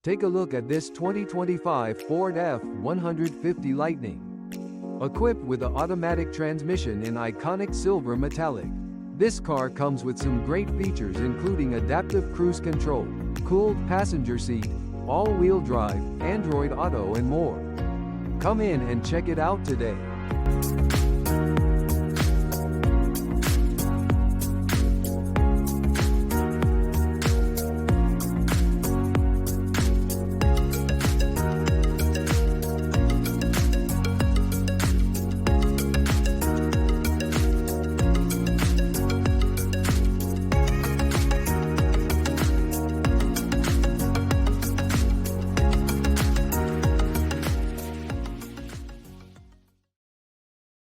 Take a look at this 2025 Ford F-150 Lightning. Equipped with an automatic transmission in iconic silver metallic, this car comes with some great features including adaptive cruise control, cooled passenger seat, all-wheel drive, Android Auto and more. Come in and check it out today.